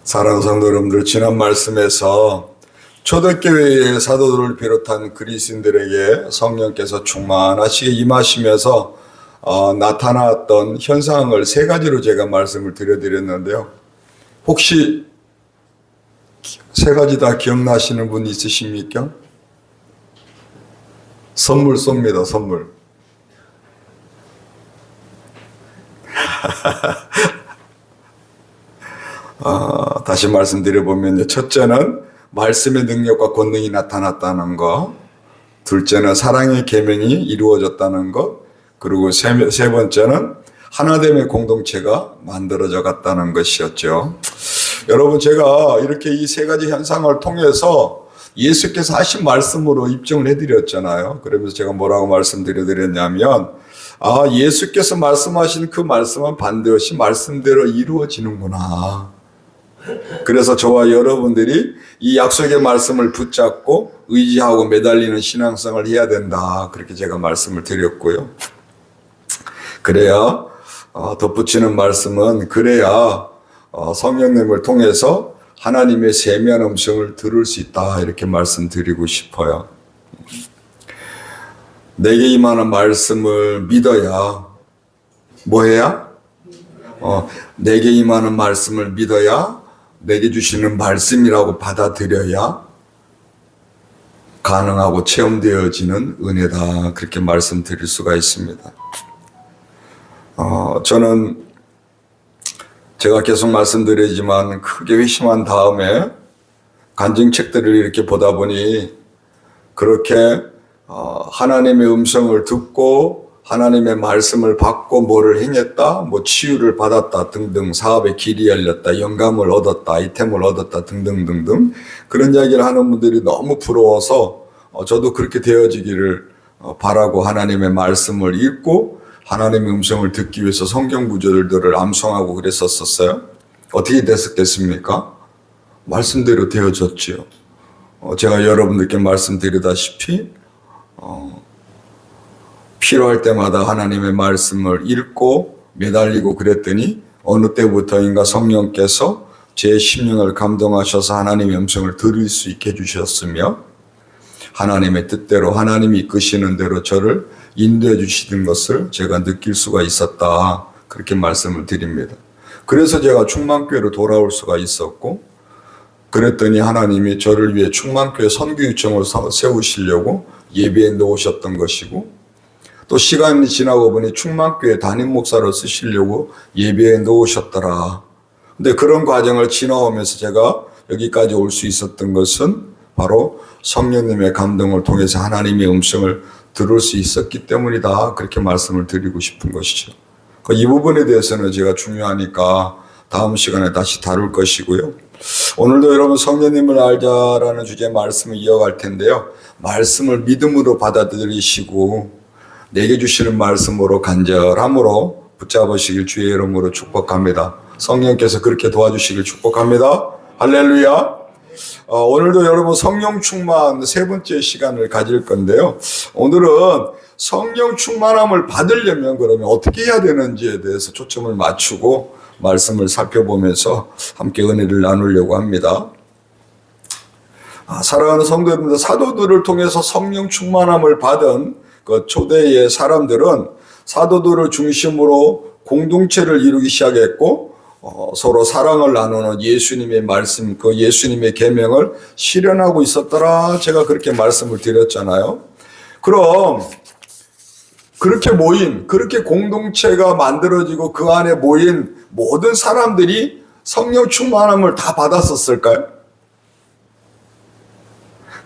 사랑하는 성도 여러분들, 지난 말씀에서 초대교회의 사도들을 비롯한 그리스인들에게 성령께서 충만하시게 임하시면서 나타났던 현상을 세 가지로 제가 말씀을 드렸는데요. 혹시 세 가지 다 기억나시는 분 있으십니까? 선물 쏩니다, 선물. 다시 말씀드려보면, 첫째는 말씀의 능력과 권능이 나타났다는 것, 둘째는 사랑의 계명이 이루어졌다는 것, 그리고 세 번째는 하나됨의 공동체가 만들어져 갔다는 것이었죠. 여러분, 제가 이렇게 이 세 가지 현상을 통해서 예수께서 하신 말씀으로 입증을 해드렸잖아요. 그러면서 제가 뭐라고 말씀드렸냐면, 예수께서 말씀하신 그 말씀은 반드시 말씀대로 이루어지는구나. 그래서 저와 여러분들이 이 약속의 말씀을 붙잡고 의지하고 매달리는 신앙생활을 해야 된다. 그렇게 제가 말씀을 드렸고요. 그래야 덧붙이는 말씀은 그래야 성령님을 통해서 하나님의 세미한 음성을 들을 수 있다. 이렇게 말씀드리고 싶어요. 내게 임하는 말씀을 믿어야 뭐 해야? 내게 임하는 말씀을 믿어야 내게 주시는 말씀이라고 받아들여야 가능하고 체험되어지는 은혜다. 그렇게 말씀드릴 수가 있습니다. 저는 제가 계속 말씀드리지만 크게 회심한 다음에 간증책들을 이렇게 보다 보니 그렇게 하나님의 음성을 듣고 하나님의 말씀을 받고 뭐를 행했다, 뭐 치유를 받았다 등등, 사업의 길이 열렸다, 영감을 얻었다, 아이템을 얻었다 등등등등 그런 이야기를 하는 분들이 너무 부러워서 저도 그렇게 되어지기를 바라고 하나님의 말씀을 읽고 하나님의 음성을 듣기 위해서 성경 구절들을 암송하고 그랬었어요. 어떻게 됐었겠습니까? 말씀대로 되어졌지요. 제가 여러분들께 말씀드리다시피 필요할 때마다 하나님의 말씀을 읽고 매달리고 그랬더니 어느 때부터인가 성령께서 제 심령을 감동하셔서 하나님의 음성을 들을 수 있게 해주셨으며 하나님의 뜻대로 하나님이 이끄시는 대로 저를 인도해 주시는 것을 제가 느낄 수가 있었다. 그렇게 말씀을 드립니다. 그래서 제가 충만교회로 돌아올 수가 있었고 그랬더니 하나님이 저를 위해 충만교회 선교 요청을 세우시려고 예배에 놓으셨던 것이고 또 시간이 지나고 보니 충만교회 담임 목사로 쓰시려고 예배에 놓으셨더라. 근데 그런 과정을 지나오면서 제가 여기까지 올 수 있었던 것은 바로 성령님의 감동을 통해서 하나님의 음성을 들을 수 있었기 때문이다. 그렇게 말씀을 드리고 싶은 것이죠. 이 부분에 대해서는 제가 중요하니까 다음 시간에 다시 다룰 것이고요. 오늘도 여러분 성령님을 알자라는 주제의 말씀을 이어갈 텐데요. 말씀을 믿음으로 받아들이시고 내게 주시는 말씀으로 간절함으로 붙잡으시길 주의 이름으로 축복합니다. 성령께서 그렇게 도와주시길 축복합니다. 할렐루야. 오늘도 여러분 성령 충만 세 번째 시간을 가질 건데요. 오늘은 성령 충만함을 받으려면 그러면 어떻게 해야 되는지에 대해서 초점을 맞추고 말씀을 살펴보면서 함께 은혜를 나누려고 합니다. 사랑하는 성도 여러분들, 사도들을 통해서 성령 충만함을 받은 그 초대의 사람들은 사도들을 중심으로 공동체를 이루기 시작했고 서로 사랑을 나누는 예수님의 말씀, 그 예수님의 계명을 실현하고 있었더라. 제가 그렇게 말씀을 드렸잖아요. 그럼 그렇게 공동체가 만들어지고 그 안에 모인 모든 사람들이 성령 충만함을 다 받았었을까요?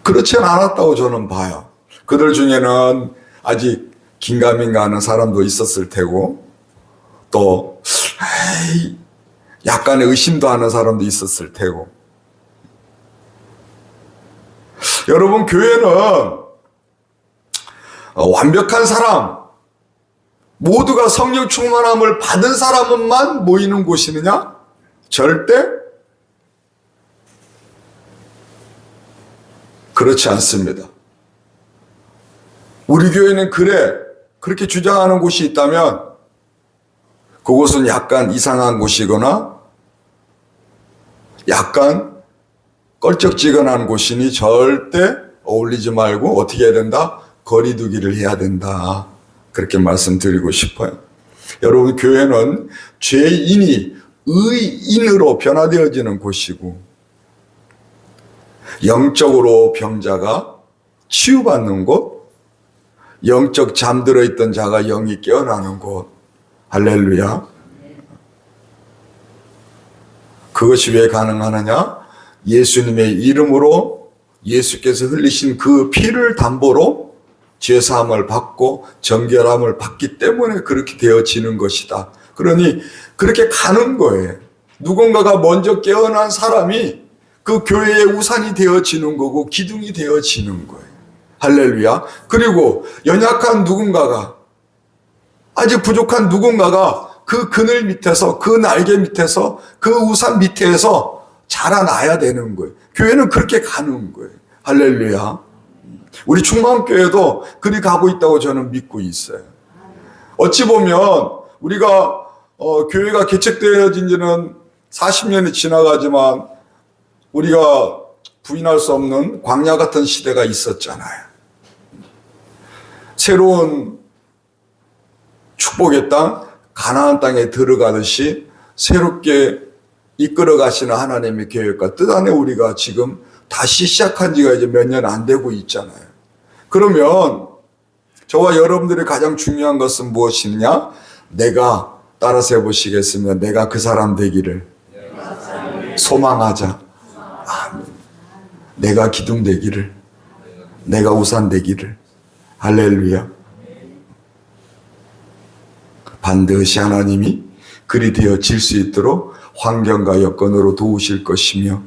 그렇지는 않았다고 저는 봐요. 그들 중에는 아직 긴가민가 하는 사람도 있었을 테고 또 약간의 의심도 하는 사람도 있었을 테고 여러분 교회는 완벽한 사람 모두가 성령 충만함을 받은 사람만 모이는 곳이느냐? 절대 그렇지 않습니다. 우리 교회는 그렇게 주장하는 곳이 있다면 그곳은 약간 이상한 곳이거나 약간 껄쩍지근한 곳이니 절대 어울리지 말고 어떻게 해야 된다? 거리두기를 해야 된다. 그렇게 말씀드리고 싶어요. 여러분, 교회는 죄인이 의인으로 변화되어지는 곳이고 영적으로 병자가 치유받는 곳, 영적 잠들어 있던 자가 영이 깨어나는 곳. 할렐루야. 그것이 왜 가능하느냐? 예수님의 이름으로 예수께서 흘리신 그 피를 담보로 죄사함을 받고 정결함을 받기 때문에 그렇게 되어지는 것이다. 그러니 그렇게 가는 거예요. 누군가가 먼저 깨어난 사람이 그 교회의 우산이 되어지는 거고 기둥이 되어지는 거예요. 할렐루야. 그리고 연약한 누군가가, 아직 부족한 누군가가 그 그늘 밑에서, 그 날개 밑에서, 그 우산 밑에서 자라나야 되는 거예요. 교회는 그렇게 가는 거예요. 할렐루야. 우리 충만교회도 그리 가고 있다고 저는 믿고 있어요. 어찌 보면 우리가 교회가 개척되어진 지는 40년이 지나가지만 우리가 부인할 수 없는 광야 같은 시대가 있었잖아요. 새로운 축복의 땅, 가나안 땅에 들어가듯이 새롭게 이끌어 가시는 하나님의 계획과 뜻 안에 우리가 지금 다시 시작한 지가 이제 몇 년 안 되고 있잖아요. 그러면 저와 여러분들이 가장 중요한 것은 무엇이냐? 내가 따라서 해보시겠으면 내가 그 사람 되기를 소망하자. 아멘. 내가 기둥 되기를, 내가 우산 되기를. 할렐루야. 반드시 하나님이 그리 되어질 수 있도록 환경과 여건으로 도우실 것이며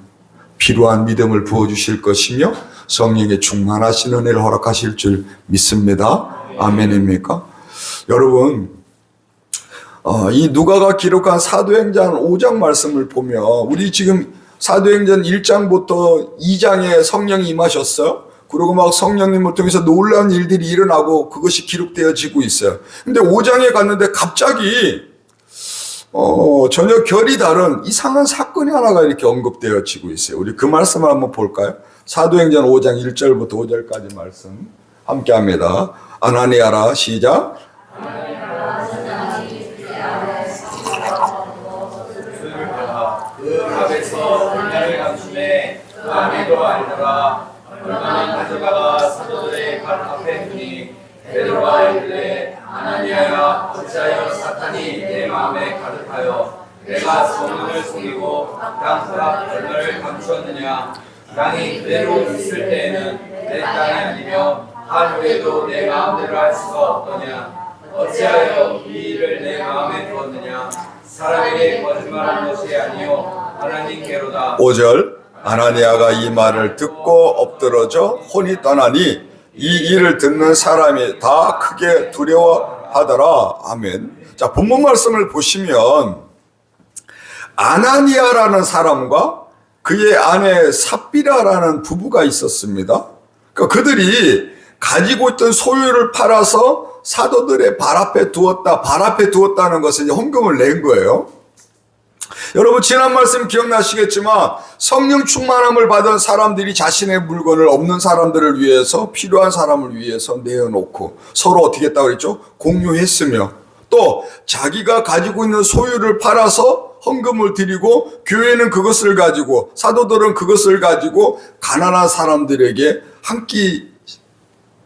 필요한 믿음을 부어주실 것이며 성령의 충만하신 은혜를 허락하실 줄 믿습니다. 아멘입니까? 여러분, 이 누가가 기록한 사도행전 5장 말씀을 보면 우리 지금 사도행전 1장부터 2장에 성령이 임하셨어요. 그리고 막 성령님을 통해서 놀라운 일들이 일어나고 그것이 기록되어지고 있어요. 근데 5장에 갔는데 갑자기 전혀 결이 다른 이상한 사건이 하나가 이렇게 언급되어지고 있어요. 우리 그 말씀을 한번 볼까요? 사도행전 5장 1절부터 5절까지 말씀 함께 합니다. 아나니아라. 시작. 그 앞에서 분야를 감추매 그 안에도 알더라. 얼마나 가져다가 사도들의 발 앞에 두니 베드로가 이르되 아나니아야 어찌하여 사탄이 내 마음에 가득하여 내가 성령을 속이고 땅 앞 얼마를 감추었느냐. 땅이 그대로 있을 때에는 내 땅이 아니며 하루에도 내 마음대로 할 수가 없더냐. 어찌하여 이 일을 내 마음에 두었느냐. 사람에게 거짓말한 것이 아니요 하나님께로다. 5절. 아나니아가 이 말을 듣고 엎드러져 혼이 떠나니 이 일을 듣는 사람이 다 크게 두려워하더라. 아멘. 자, 본문 말씀을 보시면 아나니아라는 사람과 그의 아내 삽비라라는 부부가 있었습니다. 그러니까 그들이 가지고 있던 소유를 팔아서 사도들의 발 앞에 두었다. 발 앞에 두었다는 것은 헌금을 낸 거예요. 여러분, 지난 말씀 기억나시겠지만 성령 충만함을 받은 사람들이 자신의 물건을 없는 사람들을 위해서, 필요한 사람을 위해서 내어놓고 서로 어떻게 했다고 그랬죠? 공유했으며 또 자기가 가지고 있는 소유를 팔아서 헌금을 드리고 교회는 그것을 가지고, 사도들은 그것을 가지고 가난한 사람들에게 한 끼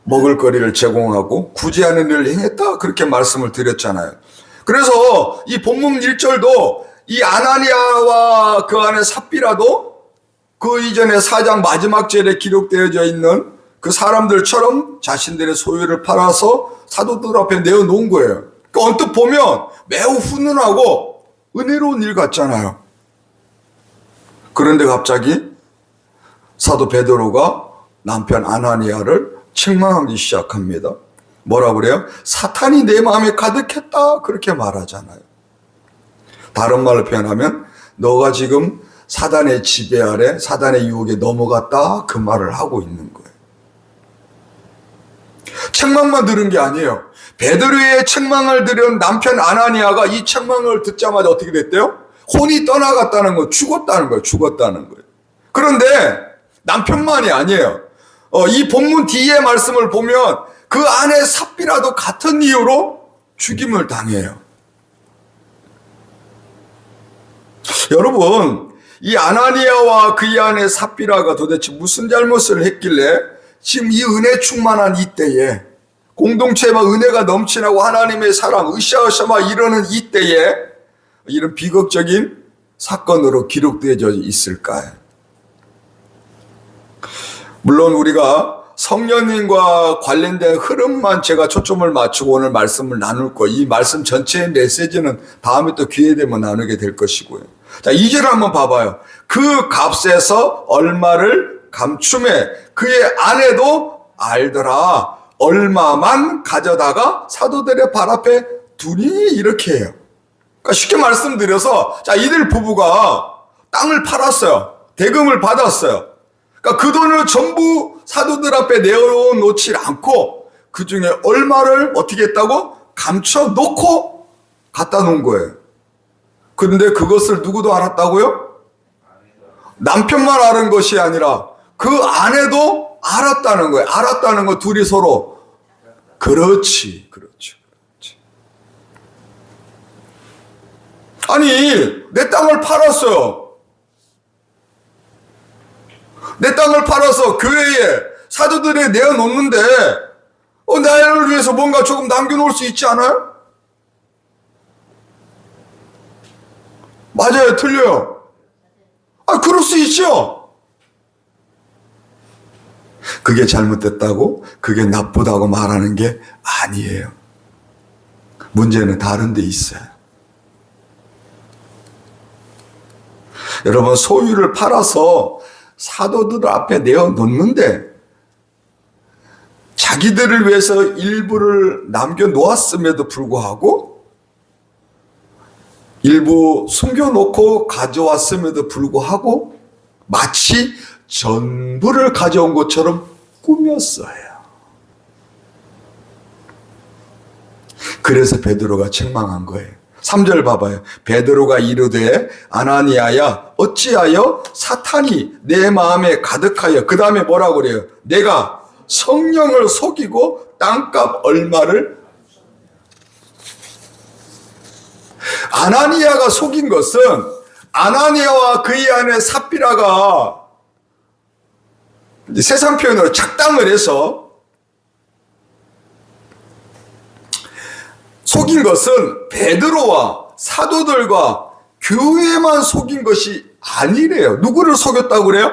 먹을 거리를 제공하고 구제하는 일을 행했다. 그렇게 말씀을 드렸잖아요. 그래서 이 본문 1절도 이 아나니아와 그 안에 삽비라도 그 이전에 4장 마지막 절에 기록되어져 있는 그 사람들처럼 자신들의 소유를 팔아서 사도들 앞에 내어놓은 거예요. 그러니까 언뜻 보면 매우 훈훈하고 은혜로운 일 같잖아요. 그런데 갑자기 사도 베드로가 남편 아나니아를 책망하기 시작합니다. 뭐라 그래요? 사탄이 내 마음에 가득했다. 그렇게 말하잖아요. 다른 말로 표현하면 너가 지금 사단의 지배 아래, 사단의 유혹에 넘어갔다. 그 말을 하고 있는 거예요. 책망만 들은 게 아니에요. 베드로의 책망을 들은 남편 아나니아가 이 책망을 듣자마자 어떻게 됐대요? 혼이 떠나갔다는 건 죽었다는 거예요. 죽었다는 거예요. 그런데 남편만이 아니에요. 이 본문 뒤에 말씀을 보면 그 아내 삽비라도 같은 이유로 죽임을 당해요. 여러분, 이 아나니아와 그의 아내 삽비라가 도대체 무슨 잘못을 했길래 지금 이 은혜 충만한 이때에 공동체에 막 은혜가 넘치나고 하나님의 사랑 으쌰으쌰 막 이러는 이때에 이런 비극적인 사건으로 기록되어져 있을까요? 물론 우리가 성령님과 관련된 흐름만 제가 초점을 맞추고 오늘 말씀을 나눌 거, 이 말씀 전체의 메시지는 다음에 또 기회 되면 나누게 될 것이고요. 자, 2절 한번 봐봐요. 그 값에서 얼마를 감춤해 그의 아내도 알더라. 얼마만 가져다가 사도들의 발 앞에 두니, 이렇게 해요. 그러니까 쉽게 말씀드려서, 자, 이들 부부가 땅을 팔았어요. 대금을 받았어요. 그러니까 그 돈을 전부 사도들 앞에 내어놓지 않고 그 중에 얼마를 어떻게 했다고? 감춰놓고 갖다 놓은 거예요. 그런데 그것을 누구도 알았다고요? 남편만 아는 것이 아니라 그 아내도 알았다는 거예요. 알았다는 거, 둘이 서로. 그렇지. 아니, 내 땅을 팔았어요. 내 땅을 팔아서 교회에 사도들에 내어놓는데 나를 위해서 뭔가 조금 남겨놓을 수 있지 않아요? 맞아요, 틀려요? 그럴 수 있죠. 그게 잘못됐다고, 그게 나쁘다고 말하는 게 아니에요. 문제는 다른 데 있어요. 여러분, 소유를 팔아서 사도들 앞에 내어놓는데 자기들을 위해서 일부를 남겨놓았음에도 불구하고, 일부 숨겨놓고 가져왔음에도 불구하고 마치 전부를 가져온 것처럼 꾸몄어요. 그래서 베드로가 책망한 거예요. 3절 봐봐요. 베드로가 이르되 아나니아야 어찌하여 사탄이 내 마음에 가득하여, 그 다음에 뭐라고 그래요? 내가 성령을 속이고 땅값 얼마를. 아나니아가 속인 것은 아나니아와 그의 아내 삽비라가 세상 표현으로 착당을 해서 속인 것은 베드로와 사도들과 교회만 속인 것이 아니래요. 누구를 속였다고 그래요?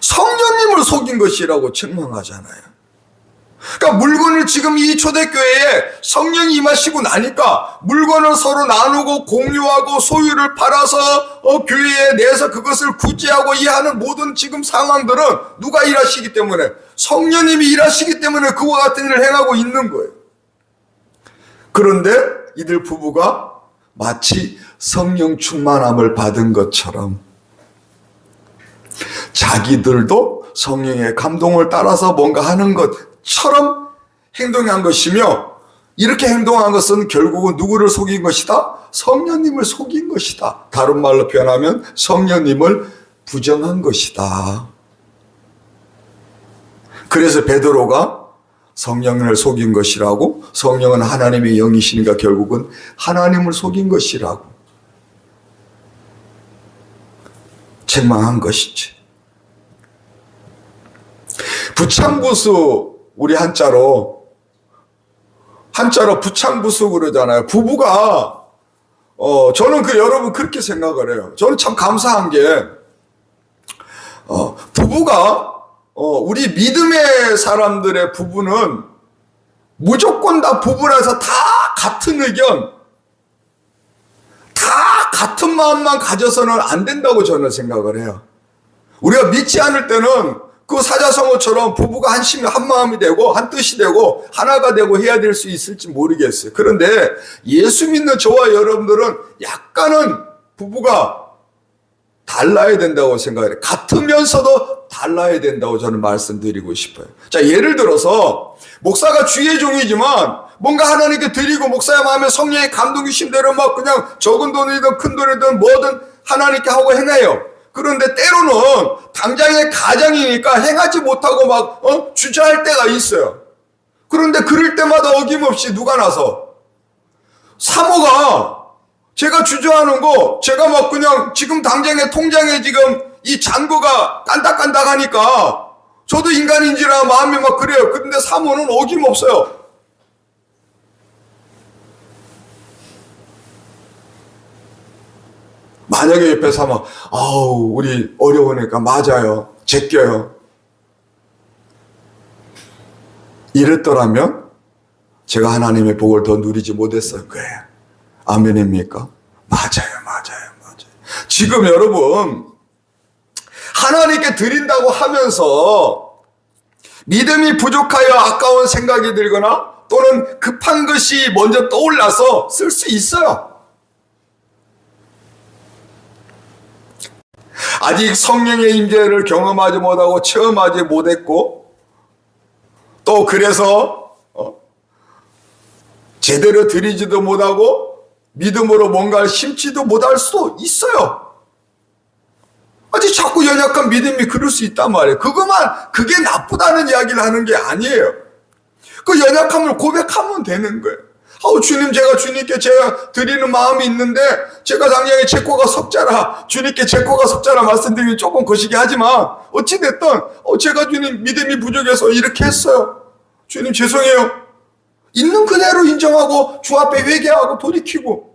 성령님을 속인 것이라고 책망하잖아요. 그러니까 물건을 지금 이 초대교회에 성령이 임하시고 나니까 물건을 서로 나누고 공유하고 소유를 팔아서 교회에 내서 그것을 구제하고 이해하는 모든 지금 상황들은 누가 일하시기 때문에? 성령님이 일하시기 때문에 그와 같은 일을 행하고 있는 거예요. 그런데 이들 부부가 마치 성령 충만함을 받은 것처럼 자기들도 성령의 감동을 따라서 뭔가 하는 것처럼 행동한 것이며, 이렇게 행동한 것은 결국은 누구를 속인 것이다? 성령님을 속인 것이다. 다른 말로 표현하면 성령님을 부정한 것이다. 그래서 베드로가 성령을 속인 것이라고, 성령은 하나님의 영이시니까 결국은 하나님을 속인 것이라고 책망한 것이지. 부창부수, 우리 한자로 부창부수 그러잖아요. 부부가 저는 여러분 그렇게 생각을 해요. 저는 참 감사한 게 부부가 우리 믿음의 사람들의 부부는 무조건 다 부부라서 다 같은 의견, 다 같은 마음만 가져서는 안 된다고 저는 생각을 해요. 우리가 믿지 않을 때는 그 사자성어처럼 부부가 한 마음이 되고 한 뜻이 되고 하나가 되고 해야 될 수 있을지 모르겠어요. 그런데 예수 믿는 저와 여러분들은 약간은 부부가 달라야 된다고 생각해요. 같으면서도 달라야 된다고 저는 말씀드리고 싶어요. 자, 예를 들어서 목사가 주의 종이지만 뭔가 하나님께 드리고 목사의 마음에 성령의 감동 주신 대로 막 그냥 적은 돈이든 큰 돈이든 뭐든 하나님께 하고 행해요. 그런데 때로는 당장의 가장이니까 행하지 못하고 막 주저할 때가 있어요. 그런데 그럴 때마다 어김없이 누가 나서 사모가 제가 주저하는 거 제가 막 그냥 지금 당장에 통장에 지금 이 잔고가 깐닥깐닥하니까 저도 인간인지라 마음이 막 그래요. 그런데 사모는 어김없어요. 만약에 옆에 사모 아우 우리 어려우니까 맞아요. 제껴요. 이랬더라면 제가 하나님의 복을 더 누리지 못했을 거예요. 아멘입니까? 맞아요. 지금 여러분 하나님께 드린다고 하면서 믿음이 부족하여 아까운 생각이 들거나 또는 급한 것이 먼저 떠올라서 쓸 수 있어요. 아직 성령의 임재를 경험하지 못하고 체험하지 못했고 또 그래서 제대로 드리지도 못하고 믿음으로 뭔가를 심지도 못할 수도 있어요. 아직 자꾸 연약한 믿음이 그럴 수 있단 말이에요. 그게 나쁘다는 이야기를 하는 게 아니에요. 그 연약함을 고백하면 되는 거예요. 주님, 제가 주님께 제가 드리는 마음이 있는데 제가 당장에 제 코가 석자라 주님께 제 코가 석자라 말씀드리기 조금 거시기 하지만 어찌됐든 제가 주님 믿음이 부족해서 이렇게 했어요. 주님 죄송해요. 있는 그대로 인정하고 주 앞에 회개하고 돌이키고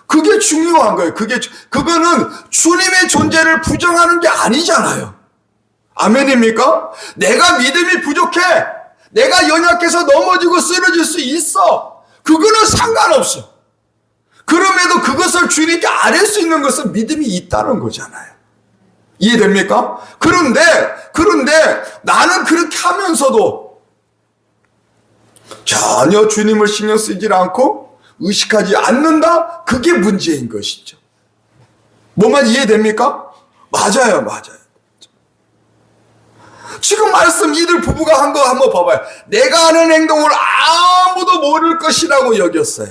그게 중요한 거예요. 그거는 주님의 존재를 부정하는 게 아니잖아요. 아멘입니까? 내가 믿음이 부족해. 내가 연약해서 넘어지고 쓰러질 수 있어. 그거는 상관없어. 그럼에도 그것을 주님께 아뢰 수 있는 것은 믿음이 있다는 거잖아요. 이해됩니까? 그런데 나는 그렇게 하면서도 전혀 주님을 신경 쓰지 않고 의식하지 않는다? 그게 문제인 것이죠. 뭐만 이해됩니까? 맞아요. 지금 말씀 이들 부부가 한 거 한번 봐봐요. 내가 하는 행동을 아무도 모를 것이라고 여겼어요.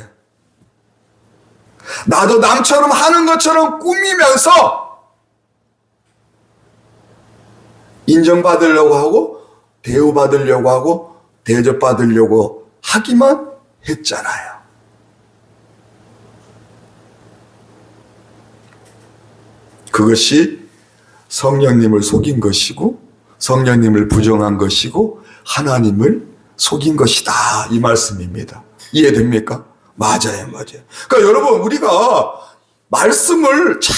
나도 남처럼 하는 것처럼 꾸미면서 인정받으려고 하고 대우받으려고 하고 대접받으려고 하기만 했잖아요. 그것이 성령님을 속인 것이고 성령님을 부정한 것이고 하나님을 속인 것이다 이 말씀입니다. 이해됩니까? 맞아요. 그러니까 여러분 우리가 말씀을 잘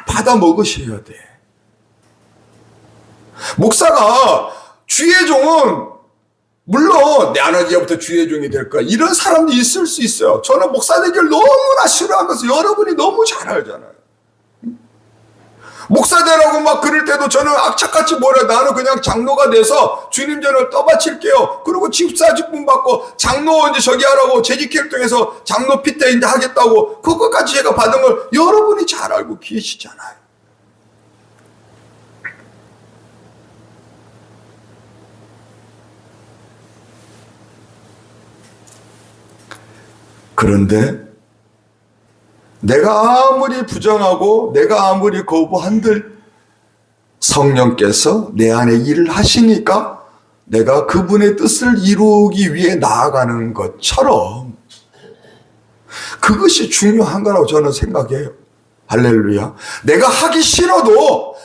받아 먹으셔야 돼. 목사가 주의 종은 물론 나는 이제부터 주의 종이 될 거야 이런 사람도 있을 수 있어요. 저는 목사 되기를 너무나 싫어하면서 여러분이 너무 잘 알잖아요. 목사 되라고 막 그럴 때도 저는 악착같이 뭐래 나는 그냥 장로가 돼서 주님 전을 떠바칠게요. 그리고 집사 직분 받고 장로 이제 저기 하라고 재직회를 통해서 장로 핏대 이제 하겠다고 그것까지 제가 받은 걸 여러분이 잘 알고 계시잖아요. 그런데 내가 아무리 부정하고 내가 아무리 거부한들 성령께서 내 안에 일을 하시니까 내가 그분의 뜻을 이루기 위해 나아가는 것처럼 그것이 중요한 거라고 저는 생각해요. 할렐루야. 내가 하기 싫어도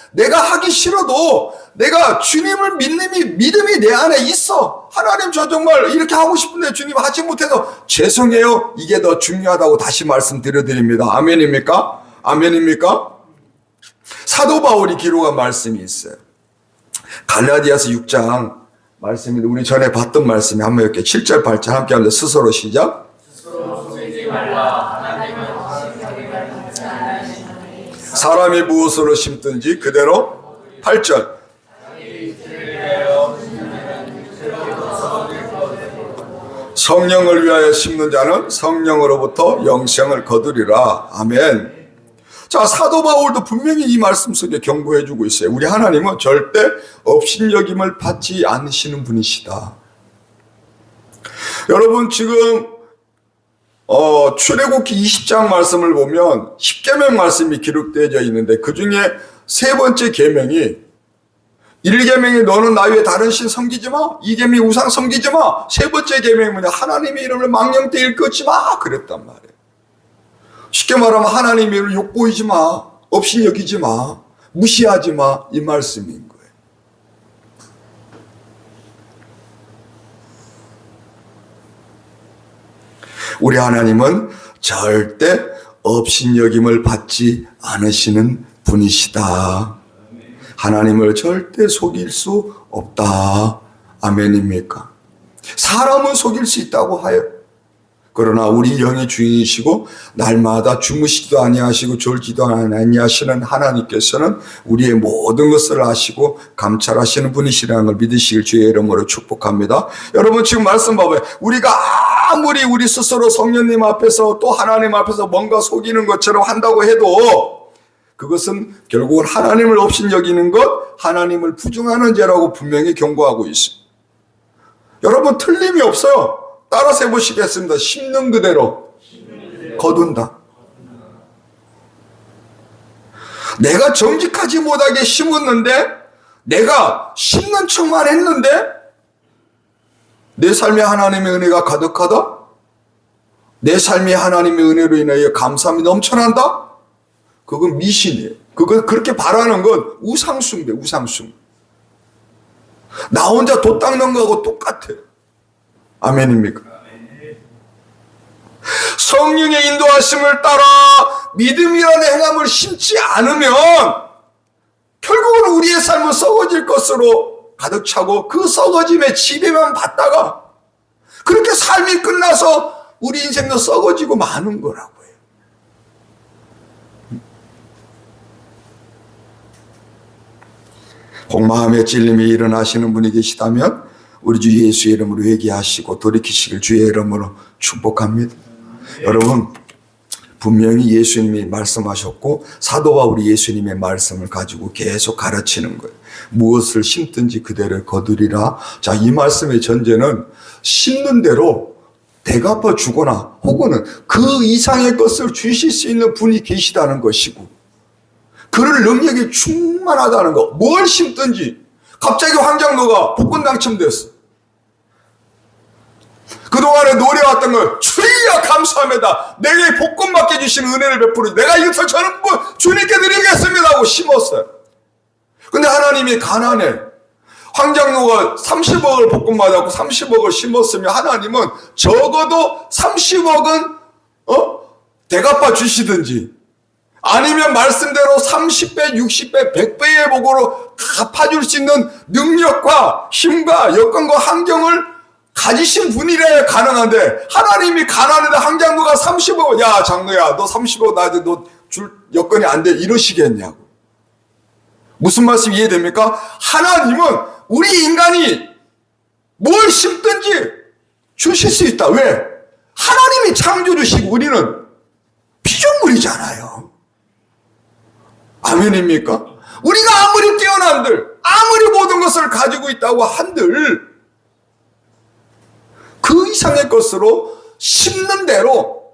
내가 주님을 믿음이 내 안에 있어. 하나님 저 정말 이렇게 하고 싶은데 주님 하지 못해서 죄송해요. 이게 더 중요하다고 다시 말씀드립니다. 아멘입니까? 사도 바울이 기록한 말씀이 있어요. 갈라디아서 6장 말씀인데 우리 전에 봤던 말씀이 한번 이렇게 7절 8절 함께 하는데 스스로 시작. 사람이 무엇으로 심든지 그대로 8절 성령을 위하여 심는 자는 성령으로부터 영생을 거두리라. 아멘. 자, 사도 바울도 분명히 이 말씀 속에 경고해 주고 있어요. 우리 하나님은 절대 업신여김을 받지 않으시는 분이시다. 여러분, 지금 출애굽기 20장 말씀을 보면 10계명 말씀이 기록되어 있는데, 그 중에 세 번째 계명이 1계명이 너는 나 외에 다른 신 섬기지 마. 2계명이 우상 섬기지 마. 세 번째 계명이 뭐냐? 하나님의 이름을 망령되이 일컫지 마. 그랬단 말이에요. 쉽게 말하면 하나님의 이름을 욕보이지 마. 없인 여기지 마. 무시하지 마. 이 말씀인 거예요. 우리 하나님은 절대 업신여김을 받지 않으시는 분이시다. 하나님을 절대 속일 수 없다. 아멘입니까? 사람은 속일 수 있다고 하여, 그러나 우리 영의 주인이시고 날마다 주무시지도 아니하시고 졸지도 아니하시는 하나님께서는 우리의 모든 것을 아시고 감찰하시는 분이시라는 걸 믿으시길 주의 이름으로 축복합니다. 여러분, 지금 말씀 봐봐요. 우리가 아무리 우리 스스로 성령님 앞에서 또 하나님 앞에서 뭔가 속이는 것처럼 한다고 해도 그것은 결국은 하나님을 업신여기는 것, 하나님을 부정하는 죄라고 분명히 경고하고 있습니다. 여러분, 틀림이 없어요. 따라서 해보시겠습니다. 심는 그대로 거둔다. 내가 정직하지 못하게 심었는데, 내가 심는 척만 했는데 내 삶에 하나님의 은혜가 가득하다? 내 삶에 하나님의 은혜로 인하여 감사함이 넘쳐난다? 그건 미신이에요. 그건 그렇게 바라는 건 우상숭배, 우상숭배. 나 혼자 돛 닦는 거하고 똑같아요. 아멘입니까? 성령의 인도하심을 따라 믿음이라는 행함을 심지 않으면 결국은 우리의 삶은 썩어질 것으로 가득 차고, 그 썩어짐의 지배만 받다가 그렇게 삶이 끝나서 우리 인생도 썩어지고 마는 거라고요. 혹 마음의 찔림이 일어나시는 분이 계시다면 우리 주 예수의 이름으로 회개하시고 돌이키시길 주의 이름으로 축복합니다. 여러분, 분명히 예수님이 말씀하셨고 사도 바울이 예수님의 말씀을 가지고 계속 가르치는 거예요. 무엇을 심든지 그대로 거두리라. 자, 이 말씀의 전제는 심는 대로 대갚아 주거나 혹은 그 이상의 것을 주실 수 있는 분이 계시다는 것이고, 그럴 능력이 충만하다는 거. 뭘 심든지. 갑자기 황장로가 복권 당첨됐어. 그동안에 노래왔던 걸 주여 감사합니다. 내게 복권 맡겨주시는 은혜를 베풀어 내가 이것을 저는 주님께 드리겠습니다 하고 심었어요. 근데 하나님이 가난해. 황장로가 30억을 복권 받았고 30억을 심었으면 하나님은 적어도 30억은 대갚아 주시든지, 아니면 말씀대로 30배, 60배, 100배의 복으로 갚아줄 수 있는 능력과 힘과 여건과 환경을 가지신 분이래야 가능한데, 하나님이 가난해다 황장로가 30억, 야 장로야 너 30억 나한테 너 줄 여건이 안 돼, 이러시겠냐고. 무슨 말씀 이해됩니까? 하나님은 우리 인간이 뭘 심든지 주실 수 있다. 왜? 하나님이 창조주시고 우리는 피조물이잖아요. 아멘입니까? 우리가 아무리 뛰어난들, 아무리 모든 것을 가지고 있다고 한들 그 이상의 것으로 심는 대로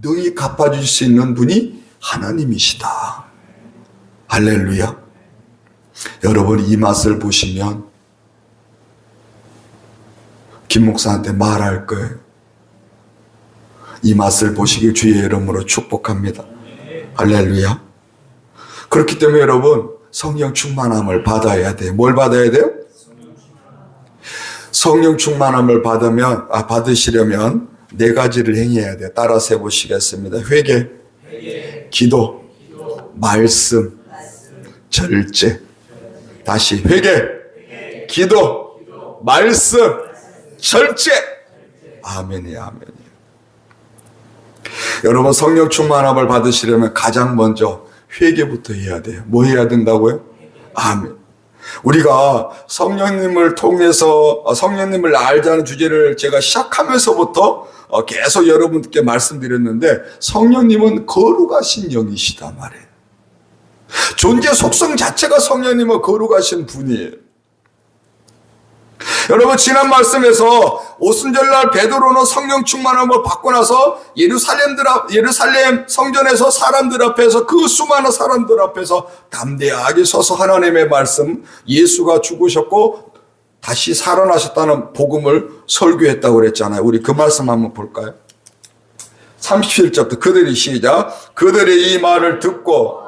능히 갚아줄 수 있는 분이 하나님이시다. 할렐루야. 여러분, 이 맛을 보시면 김 목사한테 말할 거예요. 이 맛을 보시길 주의 이름으로 축복합니다. 할렐루야. 그렇기 때문에 여러분, 성령 충만함을 받아야 돼요. 뭘 받아야 돼요? 성령 충만함을 받으시려면 네 가지를 행해야 돼요. 따라서 해보시겠습니다. 회개, 기도, 말씀, 절제. 다시 회개, 기도, 말씀, 절제. 아멘이에요. 아멘이에요. 여러분, 성령 충만함을 받으시려면 가장 먼저 회개부터 해야 돼요. 뭐 해야 된다고요? 아멘. 우리가 성령님을 통해서 성령님을 알자는 주제를 제가 시작하면서부터 계속 여러분께 말씀드렸는데, 성령님은 거룩하신 영이시단 말이에요. 존재 속성 자체가 성령님은 거룩하신 분이에요. 여러분, 지난 말씀에서 오순절날 베드로는 성령 충만함을 받고 나서 예루살렘 성전에서 사람들 앞에서, 그 수많은 사람들 앞에서 담대하게 서서 하나님의 말씀, 예수가 죽으셨고 다시 살아나셨다는 복음을 설교했다고 그랬잖아요. 우리 그 말씀 한번 볼까요? 37절부터 그들이 시작. 그들의 이 말을 듣고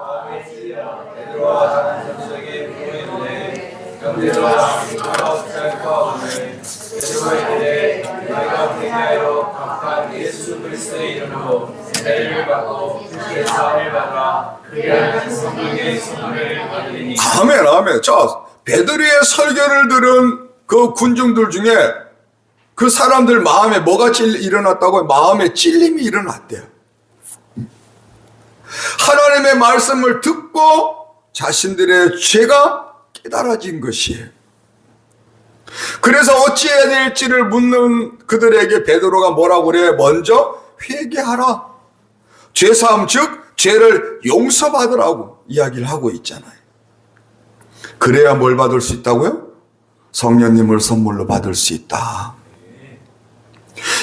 예수 그리스도의 이름으로 세례를 받고 주의 사함을 받아 그리한 성령의 선물을 받으리니. 아멘, 아멘. 자, 베드로의 설교를 들은 그 군중들 중에 그 사람들 마음에 뭐가 일어났다고요? 마음에 찔림이 일어났대요. 하나님의 말씀을 듣고 자신들의 죄가 깨달아진 것이에요. 그래서 어찌해야 될지를 묻는 그들에게 베드로가 뭐라고 그래요? 먼저 회개하라. 죄사함, 즉 죄를 용서받으라고 이야기를 하고 있잖아요. 그래야 뭘 받을 수 있다고요? 성령님을 선물로 받을 수 있다.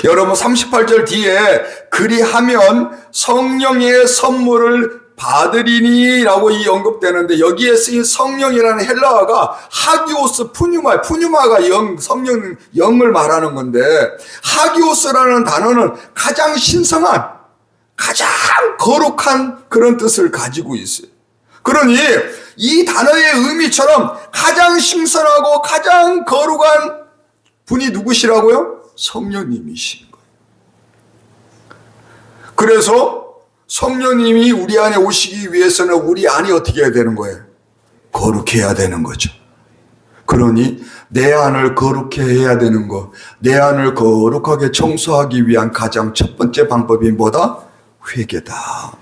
여러분, 38절 뒤에 그리하면 성령의 선물을 받으리니 라고 이 언급되는데, 여기에 쓰인 성령이라는 헬라어가 하기오스 푸뉴마가 성령, 영을 말하는 건데, 하기오스라는 단어는 가장 신성한, 가장 거룩한 그런 뜻을 가지고 있어요. 그러니 이 단어의 의미처럼 가장 신선하고 가장 거룩한 분이 누구시라고요? 성령님이신 거예요. 그래서 성령님이 우리 안에 오시기 위해서는 우리 안이 어떻게 해야 되는 거예요? 거룩해야 되는 거죠. 그러니 내 안을 거룩해 해야 되는 거, 내 안을 거룩하게 청소하기 위한 가장 첫 번째 방법이 뭐다? 회개다.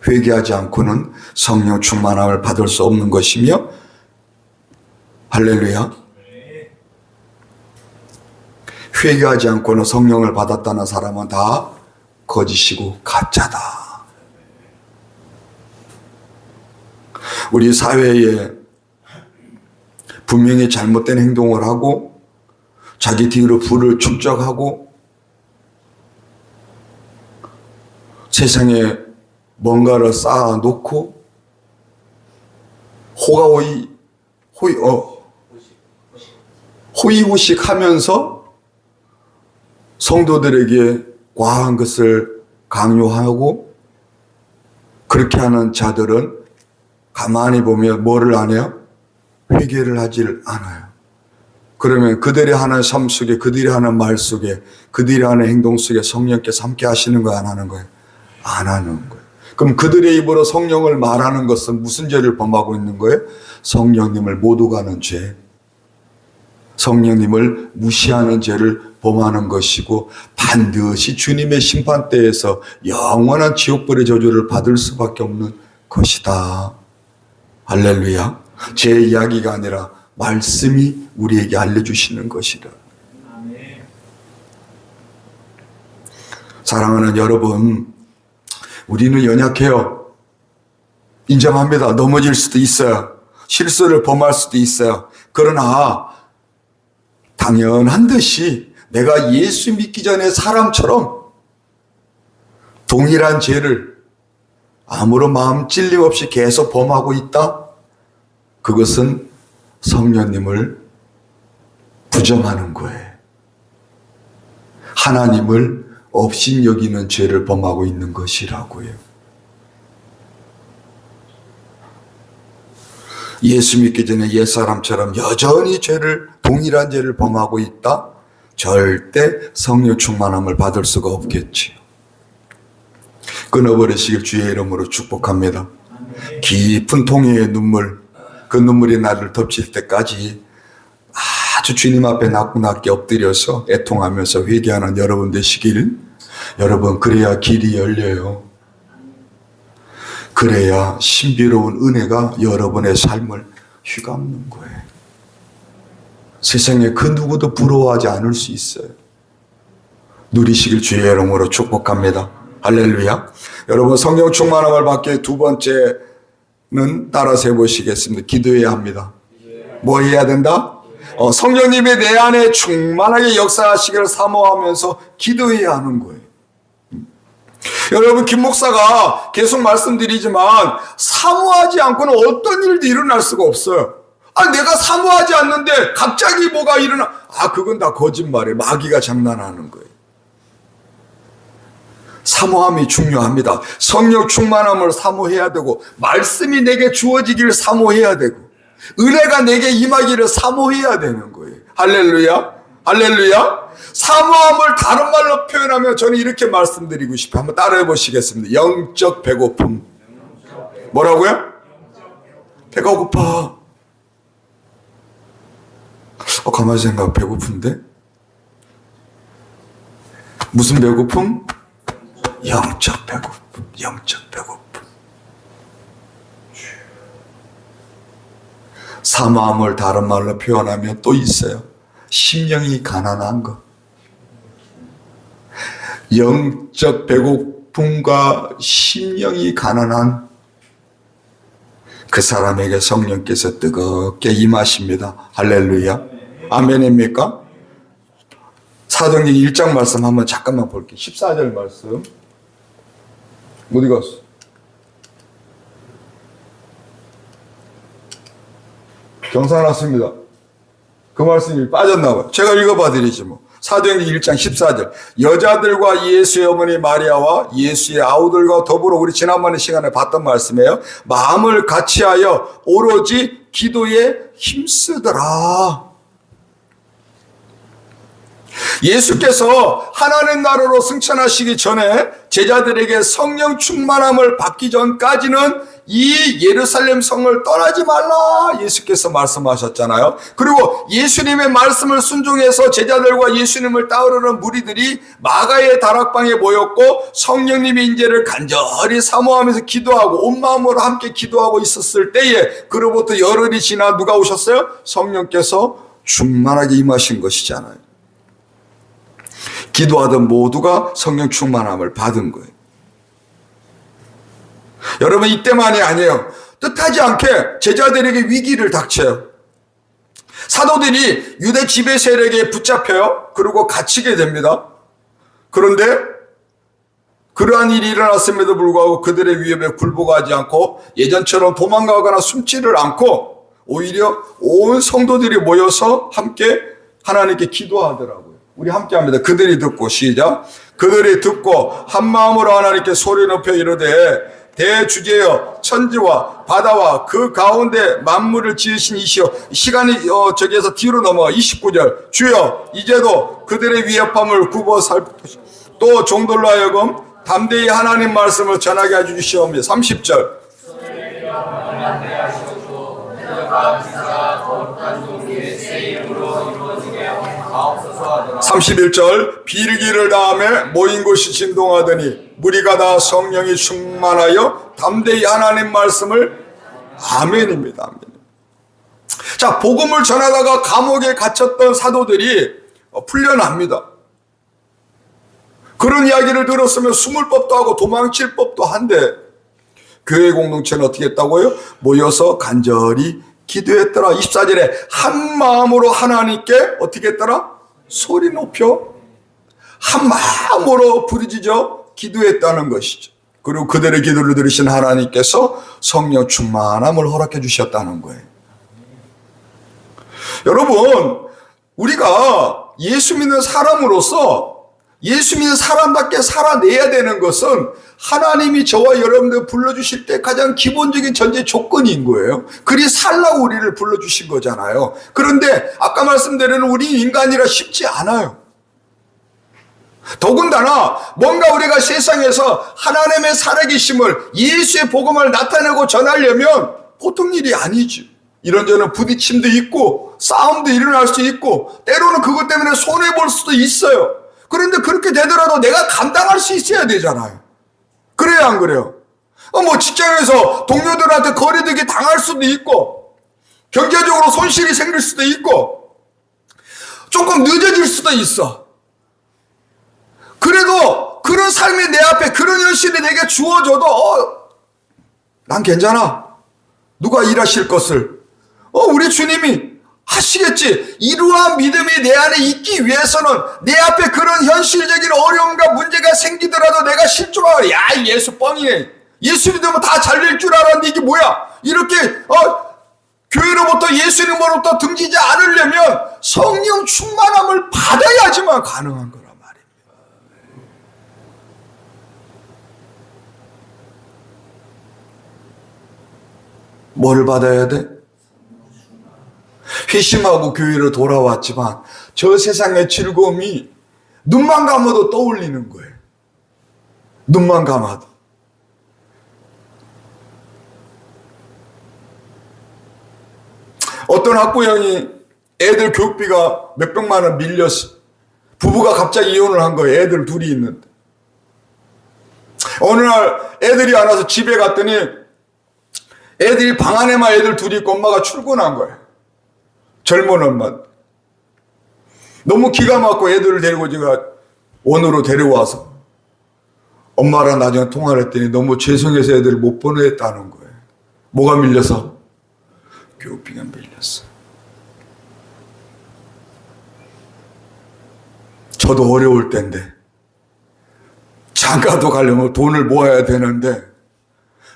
회개하지 않고는 성령 충만함을 받을 수 없는 것이며, 할렐루야. 회개하지 않고는 성령을 받았다는 사람은 다 거짓이고 가짜다. 우리 사회에 분명히 잘못된 행동을 하고 자기 뒤로 부를 축적하고 세상에 뭔가를 쌓아놓고 호의호식 하면서 성도들에게 과한 것을 강요하고, 그렇게 하는 자들은 가만히 보면 뭐를 안 해요? 회개를 하질 않아요. 그러면 그들이 하는 삶 속에, 그들이 하는 말 속에, 그들이 하는 행동 속에 성령께서 함께 하시는 거예요, 안 하는 거예요? 안 하는 거예요. 그럼 그들의 입으로 성령을 말하는 것은 무슨 죄를 범하고 있는 거예요? 성령님을 못 오가는 죄, 성령님을 무시하는 죄를 범하는 것이고, 반드시 주님의 심판대에서 영원한 지옥불의 저주를 받을 수밖에 없는 것이다. 할렐루야. 제 이야기가 아니라 말씀이 우리에게 알려주시는 것이다. 사랑하는 여러분, 우리는 연약해요. 인정합니다. 넘어질 수도 있어요. 실수를 범할 수도 있어요. 그러나 당연한 듯이 내가 예수 믿기 전에 사람처럼 동일한 죄를 아무런 마음 찔림 없이 계속 범하고 있다? 그것은 성령님을 부정하는 거예요. 하나님을 업신여기는 죄를 범하고 있는 것이라고요. 예수 믿기 전에 옛사람처럼 여전히 동일한 죄를 범하고 있다? 절대 성령 충만함을 받을 수가 없겠지요. 끊어버리시길 주의 이름으로 축복합니다. 깊은 통해의 눈물, 그 눈물이 나를 덮칠 때까지 아주 주님 앞에 낮게 엎드려서 애통하면서 회개하는 여러분 되시길. 여러분, 그래야 길이 열려요. 그래야 신비로운 은혜가 여러분의 삶을 휘감는 거예요. 세상에 그 누구도 부러워하지 않을 수 있어요. 누리시길 주의 이름으로 축복합니다. 할렐루야. 여러분, 성령 충만함을 받기 위해 두 번째는 따라서 해보시겠습니다. 기도해야 합니다. 뭐 해야 된다? 성령님이 내 안에 충만하게 역사하시기를 사모하면서 기도해야 하는 거예요. 여러분, 김 목사가 계속 말씀드리지만 사모하지 않고는 어떤 일도 일어날 수가 없어요. 내가 사모하지 않는데 갑자기 뭐가 일어나. 그건 다 거짓말이에요. 마귀가 장난하는 거예요. 사모함이 중요합니다. 성령 충만함을 사모해야 되고, 말씀이 내게 주어지기를 사모해야 되고, 은혜가 내게 임하기를 사모해야 되는 거예요. 할렐루야. 할렐루야. 사모함을 다른 말로 표현하면 저는 이렇게 말씀드리고 싶어요. 한번 따라해 보시겠습니다. 영적 배고픔. 뭐라고요? 배가 고파. 가만히 생각, 배고픈데? 무슨 배고픔? 영적 배고픔. 영적 배고픔. 사모함을 다른 말로 표현하면 또 있어요. 심령이 가난한 것. 영적 배고픔과 심령이 가난한 그 사람에게 성령께서 뜨겁게 임하십니다. 할렐루야. 아멘입니까? 사도행전 1장 말씀 한번 잠깐만 볼게요. 14절 말씀. 어디 갔어? 경사 났습니다. 그 말씀이 빠졌나 봐요. 제가 읽어봐 드리지 뭐. 사도행전 1장 14절. 여자들과 예수의 어머니 마리아와 예수의 아우들과 더불어 우리 지난번에 시간에 봤던 말씀이에요. 마음을 같이하여 오로지 기도에 힘쓰더라. 예수께서 하나님 나라로 승천하시기 전에 제자들에게 성령 충만함을 받기 전까지는 이 예루살렘 성을 떠나지 말라 예수께서 말씀하셨잖아요. 그리고 예수님의 말씀을 순종해서 제자들과 예수님을 따르는 무리들이 마가의 다락방에 모였고 성령님의 인재를 간절히 사모하면서 기도하고 온 마음으로 함께 기도하고 있었을 때에 그로부터 열흘이 지나 누가 오셨어요? 성령께서 충만하게 임하신 것이잖아요. 기도하던 모두가 성령 충만함을 받은 거예요. 여러분, 이때만이 아니에요. 뜻하지 않게 제자들에게 위기를 닥쳐요. 사도들이 유대 지배 세력에 붙잡혀요. 그리고 갇히게 됩니다. 그런데 그러한 일이 일어났음에도 불구하고 그들의 위협에 굴복하지 않고 예전처럼 도망가거나 숨지를 않고 오히려 온 성도들이 모여서 함께 하나님께 기도하더라고요. 우리 함께 합니다. 그들이 듣고 시작. 그들이 듣고 한 마음으로 하나님께 소리 높여 이르되 대주제여 천지와 바다와 그 가운데 만물을 지으신 이시여. 시간이 저기에서 뒤로 넘어가 29절. 주여 이제도 그들의 위협함을 굽어 살피시고 또 종들로 하여금 담대히 하나님 말씀을 전하게 해주시옵니다. 30절. 31절. 비르기를 다음에 모인 곳이 진동하더니 무리가 다 성령이 충만하여 담대히 하나님 말씀을 아멘입니다. 아멘. 자, 복음을 전하다가 감옥에 갇혔던 사도들이 풀려납니다. 그런 이야기를 들었으면 숨을 법도 하고 도망칠 법도 한데 교회 공동체는 어떻게 했다고요? 모여서 간절히 기도했더라. 24절에 한 마음으로 하나님께 어떻게 했더라? 소리 높여 한 마음으로 부르짖어 기도했다는 것이죠. 그리고 그들의 기도를 들으신 하나님께서 성령 충만함을 허락해 주셨다는 거예요. 여러분, 우리가 예수 믿는 사람으로서 예수 믿는 사람답게 살아내야 되는 것은 하나님이 저와 여러분들 불러주실 때 가장 기본적인 전제 조건인 거예요. 그리 살라고 우리를 불러주신 거잖아요. 그런데 아까 말씀드린 우리 인간이라 쉽지 않아요. 더군다나 뭔가 우리가 세상에서 하나님의 살아계심을 예수의 복음을 나타내고 전하려면 보통 일이 아니죠. 이런저런 부딪힘도 있고 싸움도 일어날 수 있고 때로는 그것 때문에 손해볼 수도 있어요. 그런데 그렇게 되더라도 내가 감당할 수 있어야 되잖아요. 그래야 안 그래요? 직장에서 동료들한테 거리두기 당할 수도 있고 경제적으로 손실이 생길 수도 있고 조금 늦어질 수도 있어. 그래도 그런 삶이 내 앞에, 그런 현실이 내게 주어져도 난 괜찮아. 누가 일하실 것을 우리 주님이 하시겠지. 이러한 믿음이 내 안에 있기 위해서는 내 앞에 그런 현실적인 어려움과 문제가 생기더라도 내가 실족하고, 야, 예수 뻥이네, 예수 믿으면 다 잘 될 줄 알았는데 이게 뭐야, 이렇게 교회로부터, 예수님으로부터 등지지 않으려면 성령 충만함을 받아야지만 가능한 거란 말입니다. 뭘 받아야 돼? 회심하고 교회로 돌아왔지만 저 세상의 즐거움이 눈만 감아도 떠올리는 거예요. 눈만 감아도. 어떤 학부형이 애들 교육비가 몇백만 원 밀렸어. 부부가 갑자기 이혼을 한 거예요. 애들 둘이 있는데. 어느 날 애들이 안 와서 집에 갔더니 애들이 방 안에만 애들 둘이 있고 엄마가 출근한 거예요. 젊은 엄마. 너무 기가 막히고 애들을 데리고 제가 원으로 데려와서 엄마랑 나중에 통화를 했더니 너무 죄송해서 애들을 못 보냈다는 거예요. 뭐가 밀려서? 교육비가 밀렸어. 저도 어려울 때인데 장가도 가려면 돈을 모아야 되는데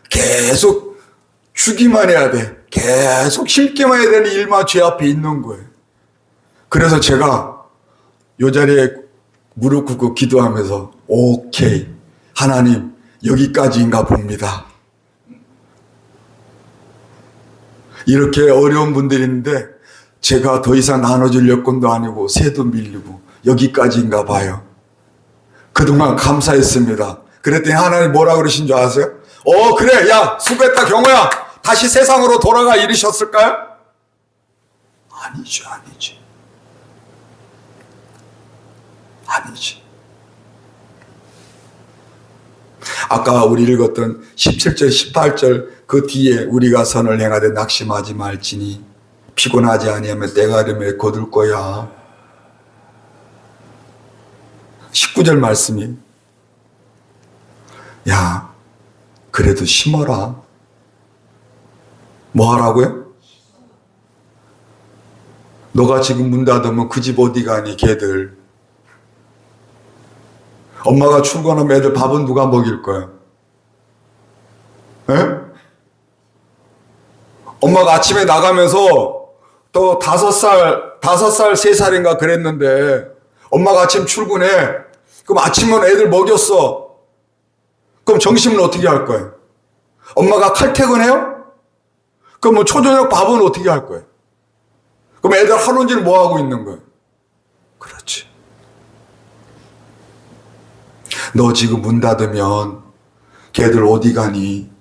계속 주기만 해야 돼. 계속 힘기만 해야 되는 일만 제 앞에 있는 거예요. 그래서 제가 이 자리에 무릎 꿇고 기도하면서 오케이, 하나님 여기까지인가 봅니다. 이렇게 어려운 분들이 있는데 제가 더 이상 나눠줄 여건도 아니고 세도 밀리고 여기까지인가 봐요. 그동안 감사했습니다. 그랬더니 하나님 뭐라 그러신 줄 아세요? 그래, 야 수고했다 경호야, 다시 세상으로 돌아가, 이러셨을까요? 아니죠. 아까 우리 읽었던 17절 18절 그 뒤에 우리가 선을 행하되 낙심하지 말지니 피곤하지 아니하면 때가 되면 거둘 거야. 19절 말씀이, 야 그래도 심어라. 뭐 하라고요? 너가 지금 문 닫으면 그 집 어디 가니 걔들. 엄마가 출근하면 애들 밥은 누가 먹일 거야? 에? 엄마가 아침에 나가면서 또 5살, 3살인가 그랬는데 엄마가 아침 출근해. 그럼 아침은 애들 먹였어. 그럼 점심은 어떻게 할 거예요? 엄마가 칼퇴근해요? 그럼 뭐 초저녁 밥은 어떻게 할 거예요? 그럼 애들 하루 종일 뭐 하고 있는 거예요? 그렇지. 너 지금 문 닫으면 걔들 어디 가니?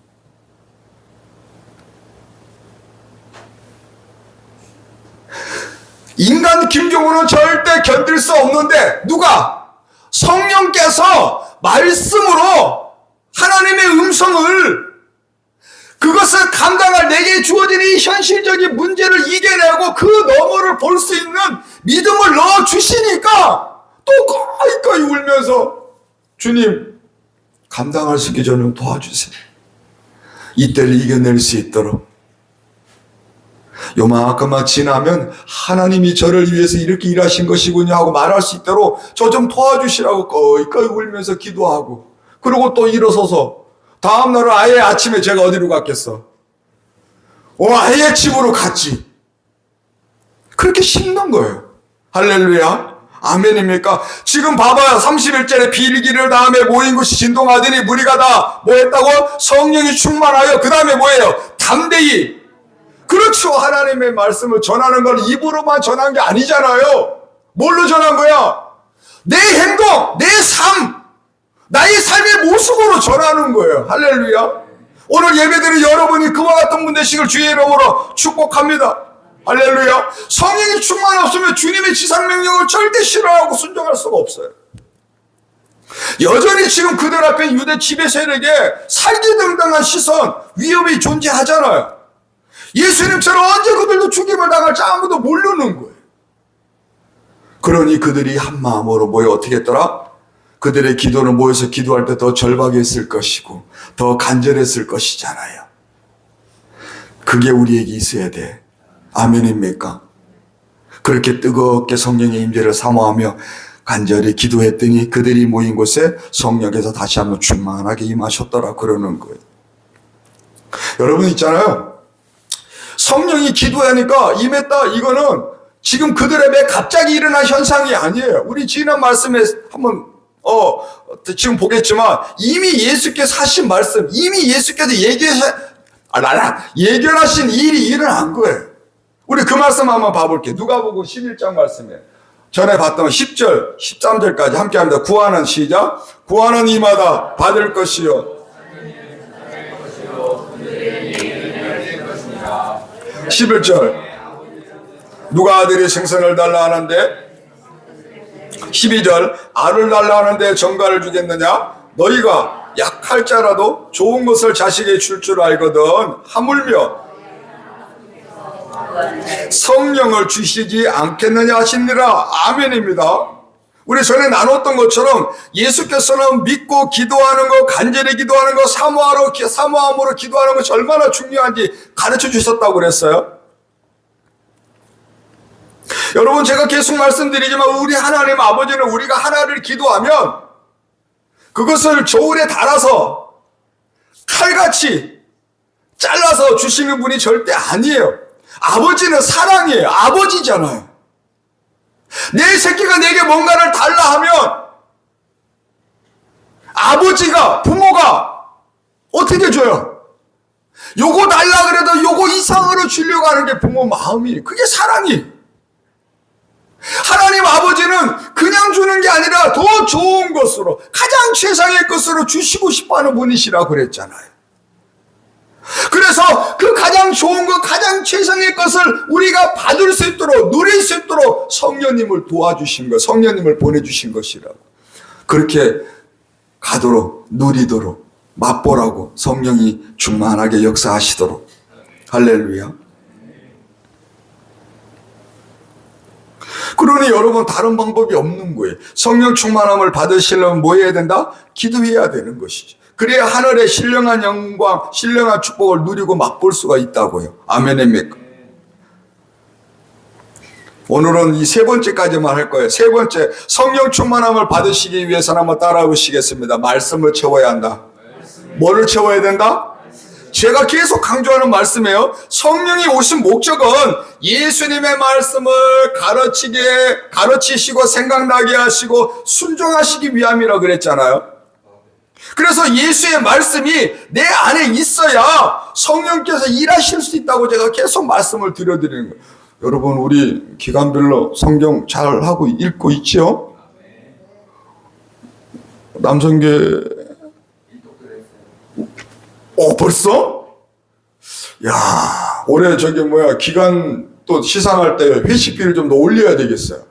인간 김경호는 절대 견딜 수 없는데 누가? 성령께서 말씀으로 하나님의 음성을, 그것을 감당할 내게 주어진 이 현실적인 문제를 이겨내고 그 너머를 볼 수 있는 믿음을 넣어주시니까 또 거기까지 울면서 주님 감당할 수 있게 좀 도와주세요. 이때를 이겨낼 수 있도록. 요만큼만 지나면 하나님이 저를 위해서 이렇게 일하신 것이군요 하고 말할 수 있도록 저 좀 도와주시라고 거기까지 울면서 기도하고, 그리고 또 일어서서 다음날은 아예 아침에 제가 어디로 갔겠어? 아예 집으로 갔지. 그렇게 힘든 거예요. 할렐루야. 아멘입니까? 지금 봐봐요. 30일째 비일기를 다음에 모인 것이 진동하더니 무리가 다 뭐 했다고? 성령이 충만하여 그 다음에 뭐예요? 담대히. 그렇죠. 하나님의 말씀을 전하는 건 입으로만 전한 게 아니잖아요. 뭘로 전한 거야? 내 행동, 내 삶, 나의 삶의 모습으로 전하는 거예요. 할렐루야. 오늘 예배드린 여러분이 그와 같은 분 되시길 주의 이름으로 축복합니다. 할렐루야. 성령이 충만 없으면 주님의 지상명령을 절대 싫어하고 순종할 수가 없어요. 여전히 지금 그들 앞에 유대 지배 세력에 살기등등한 시선, 위협이 존재하잖아요. 예수님처럼 언제 그들도 죽임을 당할지 아무도 모르는 거예요. 그러니 그들이 한 마음으로 모여 어떻게 했더라? 그들의 기도는 모여서 기도할 때 더 절박했을 것이고 더 간절했을 것이잖아요. 그게 우리에게 있어야 돼. 아멘입니까? 그렇게 뜨겁게 성령의 임재를 사모하며 간절히 기도했더니 그들이 모인 곳에 성령께서 다시 한번 충만하게 임하셨더라 그러는 거예요. 여러분 있잖아요. 성령이 기도하니까 임했다. 이거는 지금 그들의 배 갑자기 일어난 현상이 아니에요. 우리 지난 말씀에 한번 지금 보겠지만 이미 예수께서 하신 말씀, 이미 예수께서 예견하신 일이 일어난 거예요. 우리 그 말씀 한번 봐볼게요. 누가복음 11장 말씀에 전에 봤던 10절, 13절까지 함께합니다. 구하는 시작. 구하는 이마다 받을 것이요. 11절. 누가 아들이 생선을 달라 하는데 12절. 알을 달라 하는데 정갈을 주겠느냐? 너희가 약할자라도 좋은 것을 자식에게 줄 줄 알거든. 하물며 성령을 주시지 않겠느냐 하시니라. 아멘입니다. 우리 전에 나눴던 것처럼 예수께서는 믿고 기도하는 거, 간절히 기도하는 거, 사모함으로 기도하는 것이 얼마나 중요한지 가르쳐 주셨다고 그랬어요. 여러분 제가 계속 말씀드리지만 우리 하나님 아버지는 우리가 하나를 기도하면 그것을 저울에 달아서 칼같이 잘라서 주시는 분이 절대 아니에요. 아버지는 사랑이에요. 아버지잖아요. 내 새끼가 내게 뭔가를 달라 하면 아버지가, 부모가 어떻게 줘요? 요거 달라 그래도 요거 이상으로 주려고 하는 게 부모 마음이에요. 그게 사랑이에요. 하나님 아버지는 그냥 주는 게 아니라 더 좋은 것으로, 가장 최상의 것으로 주시고 싶어하는 분이시라고 그랬잖아요. 그래서 그 가장 좋은 것, 가장 최상의 것을 우리가 받을 수 있도록, 누릴 수 있도록 성령님을 도와주신 것, 성령님을 보내주신 것이라고. 그렇게 가도록, 누리도록, 맛보라고 성령이 충만하게 역사하시도록. 할렐루야. 그러니 여러분 다른 방법이 없는 거예요. 성령 충만함을 받으시려면 뭐 해야 된다? 기도해야 되는 것이죠. 그래야 하늘의 신령한 영광, 신령한 축복을 누리고 맛볼 수가 있다고요. 아멘입니까? 오늘은 이 세 번째까지만 할 거예요. 세 번째, 성령 충만함을 받으시기 위해서는 한번 따라해 보시겠습니다. 말씀을 채워야 한다. 뭐를 채워야 된다? 제가 계속 강조하는 말씀이에요. 성령이 오신 목적은 예수님의 말씀을 가르치시고 생각나게 하시고 순종하시기 위함이라고 그랬잖아요. 그래서 예수의 말씀이 내 안에 있어야 성령께서 일하실 수 있다고 제가 계속 말씀을 드려드리는 거예요. 여러분 우리 기간별로 성경 잘 하고 읽고 있죠? 남성계 벌써? 야, 올해 기간 또 시상할 때 회식비를 좀 더 올려야 되겠어요.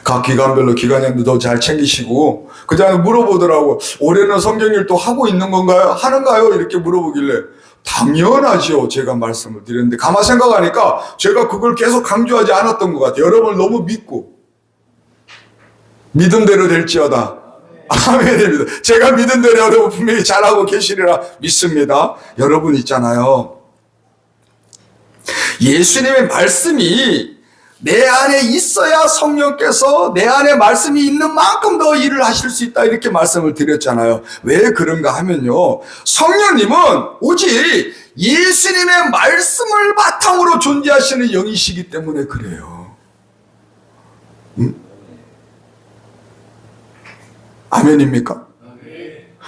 각 기간별로 기간형도 더 잘 챙기시고, 그 전에 물어보더라고. 올해는 성경일 또 하고 있는 건가요? 하는가요? 이렇게 물어보길래 당연하죠. 제가 말씀을 드렸는데 가만 생각하니까 제가 그걸 계속 강조하지 않았던 것 같아요. 여러분을 너무 믿고 믿음대로 될지어다. 아멘입니다. 제가 믿은 대로 여러분 분명히 잘하고 계시리라 믿습니다. 여러분 있잖아요. 예수님의 말씀이 내 안에 있어야 성령께서 내 안에 말씀이 있는 만큼 더 일을 하실 수 있다 이렇게 말씀을 드렸잖아요. 왜 그런가 하면요. 성령님은 오직 예수님의 말씀을 바탕으로 존재하시는 영이시기 때문에 그래요. 아멘입니까?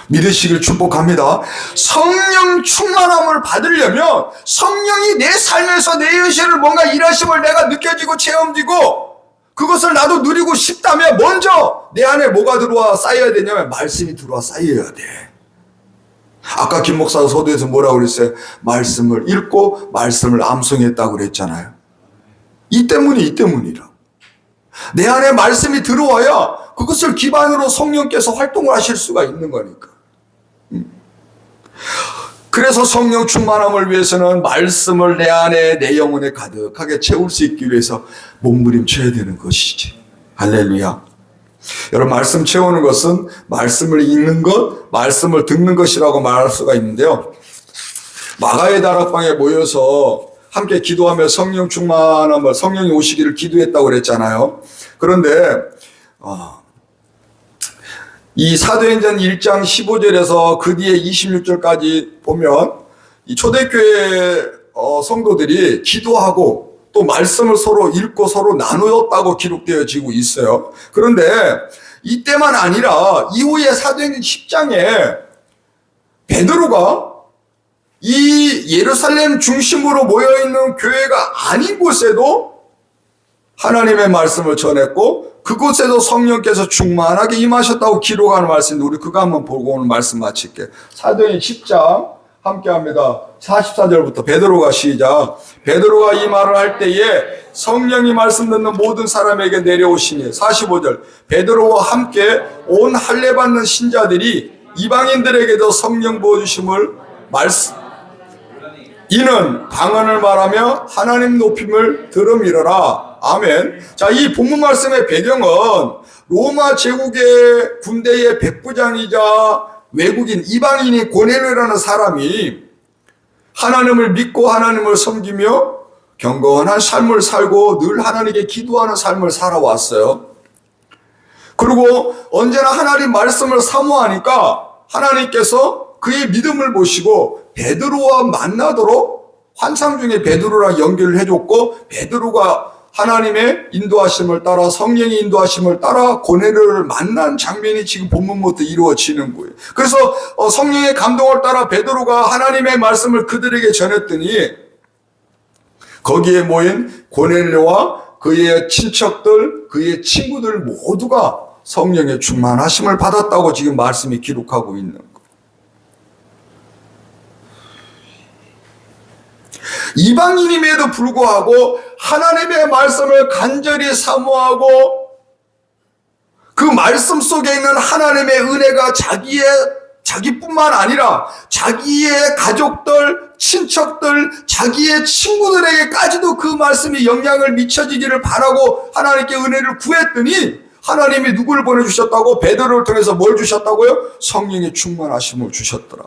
믿으시길 축복합니다. 성령 충만함을 받으려면 성령이 내 삶에서 내 현실을 뭔가 일하심을 내가 느껴지고 체험지고 그것을 나도 누리고 싶다면 먼저 내 안에 뭐가 들어와 쌓여야 되냐면 말씀이 들어와 쌓여야 돼. 아까 김 목사가 서두에서 뭐라고 그랬어요? 말씀을 읽고 말씀을 암송했다고 그랬잖아요. 이 때문이라. 내 안에 말씀이 들어와야 그것을 기반으로 성령께서 활동을 하실 수가 있는 거니까. 그래서 성령 충만함을 위해서는 말씀을 내 안에 내 영혼에 가득하게 채울 수 있기 위해서 몸부림쳐야 되는 것이지. 할렐루야. 여러분, 말씀 채우는 것은 말씀을 읽는 것, 말씀을 듣는 것이라고 말할 수가 있는데요. 마가의 다락방에 모여서 함께 기도하며 성령 충만함을, 성령이 오시기를 기도했다고 그랬잖아요. 그런데 이 사도행전 1장 15절에서 그 뒤에 26절까지 보면 이 초대교회 성도들이 기도하고 또 말씀을 서로 읽고 서로 나누었다고 기록되어지고 있어요. 그런데 이때만 아니라 이후에 사도행전 10장에 베드로가 이 예루살렘 중심으로 모여있는 교회가 아닌 곳에도 하나님의 말씀을 전했고 그곳에도 성령께서 충만하게 임하셨다고 기록하는 말씀인데 우리 그거 한번 보고 오늘 말씀 마칠게요. 사도행전 10장 함께합니다. 44절부터 베드로가 시작. 베드로가 이 말을 할 때에 성령이 말씀 듣는 모든 사람에게 내려오시니 45절 베드로와 함께 온 할례 받는 신자들이 이방인들에게도 성령 부어주심을 말씀 이는 방언을 말하며 하나님 높임을 들음이러라. 아멘. 자, 이 본문 말씀의 배경은 로마 제국의 군대의 백부장이자 외국인 이방인이 고넬료라는 사람이 하나님을 믿고 하나님을 섬기며 경건한 삶을 살고 늘 하나님께 기도하는 삶을 살아왔어요. 그리고 언제나 하나님 말씀을 사모하니까 하나님께서 그의 믿음을 보시고 베드로와 만나도록 환상 중에 베드로랑 연결을 해줬고 베드로가 하나님의 인도하심을 따라 성령의 인도하심을 따라 고넬료를 만난 장면이 지금 본문부터 이루어지는 거예요. 그래서 성령의 감동을 따라 베드로가 하나님의 말씀을 그들에게 전했더니 거기에 모인 고넬료와 그의 친척들, 그의 친구들 모두가 성령의 충만하심을 받았다고 지금 말씀이 기록하고 있는 거예요. 이방인임에도 불구하고 하나님의 말씀을 간절히 사모하고 그 말씀 속에 있는 하나님의 은혜가 자기뿐만 아니라 자기의 가족들, 친척들, 자기의 친구들에게까지도 그 말씀이 영향을 미쳐지기를 바라고 하나님께 은혜를 구했더니 하나님이 누구를 보내주셨다고? 베드로를 통해서 뭘 주셨다고요? 성령의 충만하심을 주셨더라.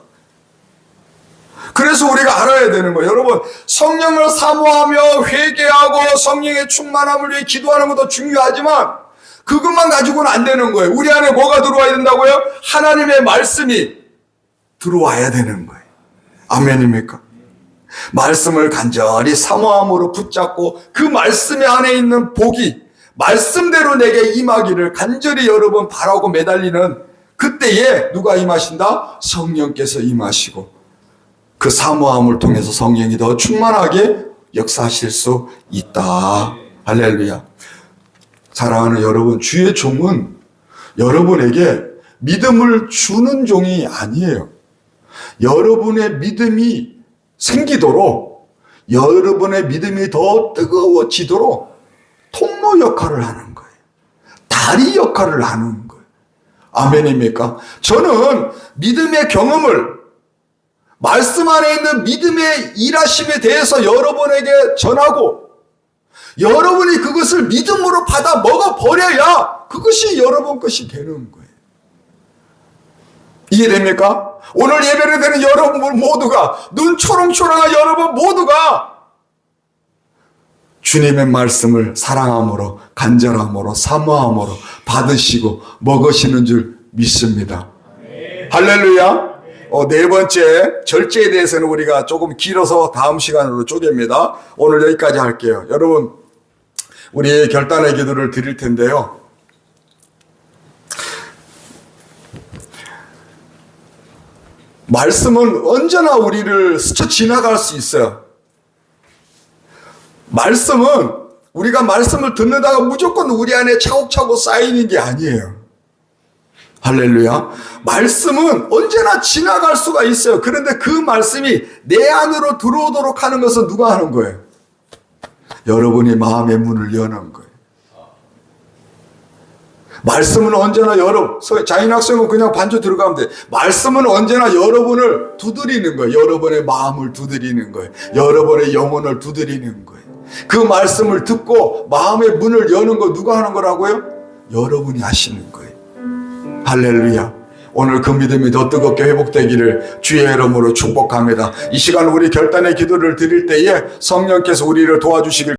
그래서 우리가 알아야 되는 거예요. 여러분, 성령을 사모하며 회개하고 성령의 충만함을 위해 기도하는 것도 중요하지만 그것만 가지고는 안 되는 거예요. 우리 안에 뭐가 들어와야 된다고요? 하나님의 말씀이 들어와야 되는 거예요. 아멘입니까? 말씀을 간절히 사모함으로 붙잡고 그 말씀 안에 있는 복이 말씀대로 내게 임하기를 간절히 여러 번 바라고 매달리는 그때에 누가 임하신다? 성령께서 임하시고 그 사모함을 통해서 성령이 더 충만하게 역사하실 수 있다. 할렐루야. 사랑하는 여러분, 주의 종은 여러분에게 믿음을 주는 종이 아니에요. 여러분의 믿음이 생기도록, 여러분의 믿음이 더 뜨거워지도록 통로 역할을 하는 거예요. 다리 역할을 하는 거예요. 아멘입니까? 저는 믿음의 경험을 말씀 안에 있는 믿음의 일하심에 대해서 여러분에게 전하고 여러분이 그것을 믿음으로 받아 먹어버려야 그것이 여러분 것이 되는 거예요. 이해됩니까? 오늘 예배를 드리는 여러분 모두가 눈 초롱초롱한 여러분 모두가 주님의 말씀을 사랑함으로 간절함으로 사모함으로 받으시고 먹으시는 줄 믿습니다. 할렐루야. 네 번째 절제에 대해서는 우리가 조금 길어서 다음 시간으로 쪼갭니다. 오늘 여기까지 할게요. 여러분, 우리 결단의 기도를 드릴 텐데요. 말씀은 언제나 우리를 스쳐 지나갈 수 있어요. 말씀은 우리가 말씀을 듣는다가 무조건 우리 안에 차곡차곡 쌓이는 게 아니에요. 할렐루야. 말씀은 언제나 지나갈 수가 있어요. 그런데 그 말씀이 내 안으로 들어오도록 하는 것은 누가 하는 거예요? 여러분이 마음의 문을 여는 거예요. 말씀은 언제나 자인학생은 그냥 반주 들어가면 돼. 말씀은 언제나 여러분을 두드리는 거예요. 여러분의 마음을 두드리는 거예요. 여러분의 영혼을 두드리는 거예요. 그 말씀을 듣고 마음의 문을 여는 거 누가 하는 거라고요? 여러분이 하시는 거예요. 할렐루야. 오늘 그 믿음이 더 뜨겁게 회복되기를 주의 이름으로 축복합니다. 이 시간 우리 결단의 기도를 드릴 때에 성령께서 우리를 도와주시길